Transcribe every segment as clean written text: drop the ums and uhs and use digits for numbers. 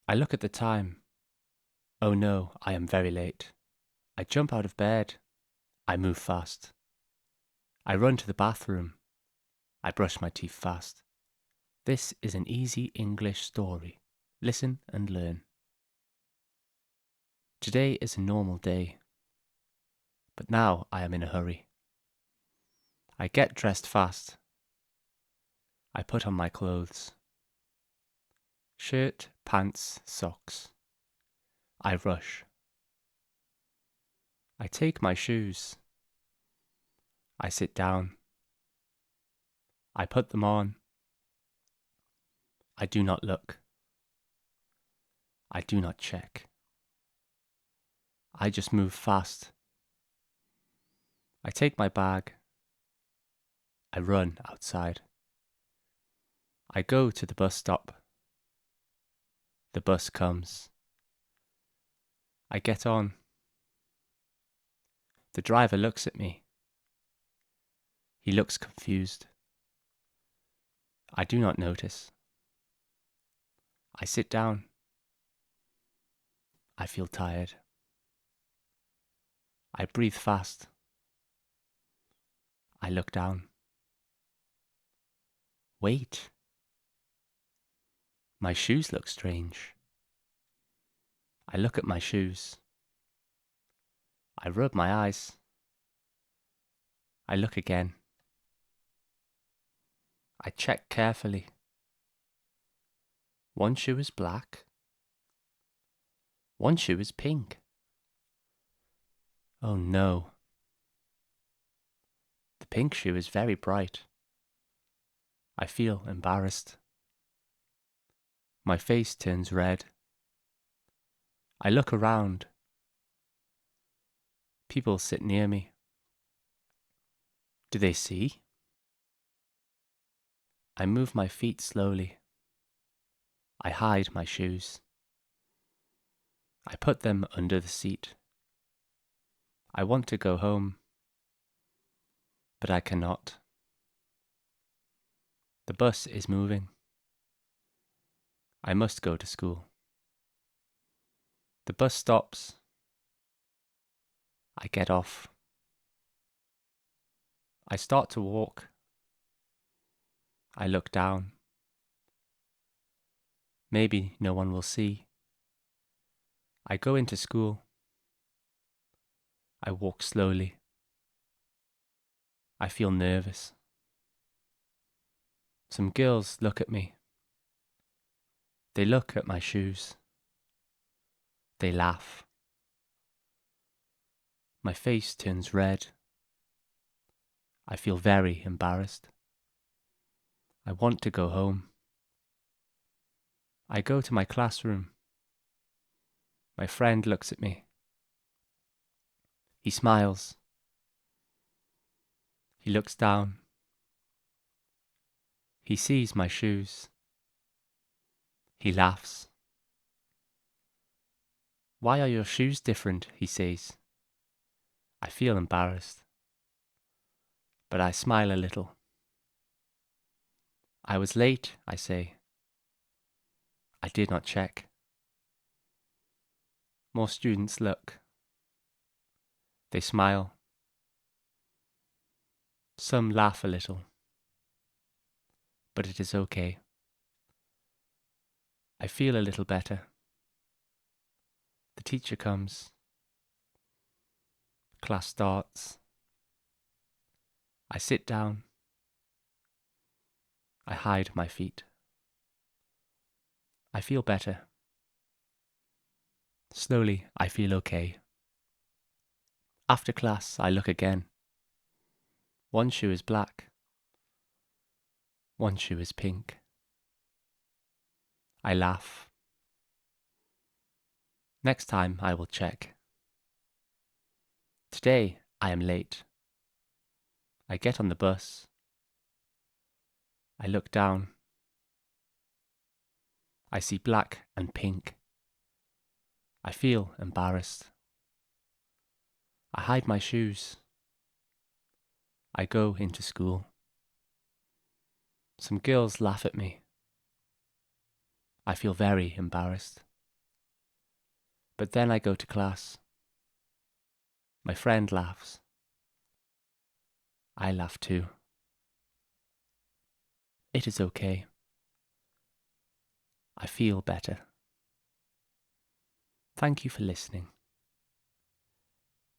I look at the time. Oh no, I am very late. I jump out of bed. I move fast. I run to the bathroom. I brush my teeth fast. This is an easy English story. Listen and learn. Today is a normal day, but now I am in a hurry. I get dressed fast. I put on my clothes. Shirt, pants, socks. I rush. I take my shoes. I sit down. I put them on. I do not look. I do not check. I just move fast. I take my bag. I run outside. I go to the bus stop. The bus comes. I get on. The driver looks at me. He looks confused. I do not notice. I sit down. I feel tired. I breathe fast. I look down. Wait. My shoes look strange. I look at my shoes. I rub my eyes. I look again. I check carefully. One shoe is black. One shoe is pink. Oh no. The pink shoe is very bright. I feel embarrassed. My face turns red. I look around. People sit near me. Do they see? I move my feet slowly. I hide my shoes. I put them under the seat. I want to go home, but I cannot. The bus is moving. I must go to school. The bus stops. I get off. I start to walk. I look down. Maybe no one will see. I go into school. I walk slowly. I feel nervous. Some girls look at me. They look at my shoes. They laugh. My face turns red. I feel very embarrassed. I want to go home. I go to my classroom. My friend looks at me. He smiles. He looks down. He sees my shoes. He laughs. Why are your shoes different? He says. I feel embarrassed, but I smile a little. I was late, I say. I did not check. More students look. They smile. Some laugh a little, but it is okay. I feel a little better. The teacher comes. Class starts. I sit down. I hide my feet. I feel better. Slowly, I feel okay. After class, I look again. One shoe is black. One shoe is pink. I laugh. Next time, I will check. Today, I am late. I get on the bus. I look down. I see black and pink. I feel embarrassed. I hide my shoes. I go into school. Some girls laugh at me. I feel very embarrassed. But then I go to class. My friend laughs. I laugh too. It is okay. I feel better. Thank you for listening.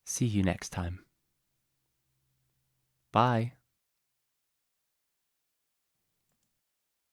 See you next time. Bye.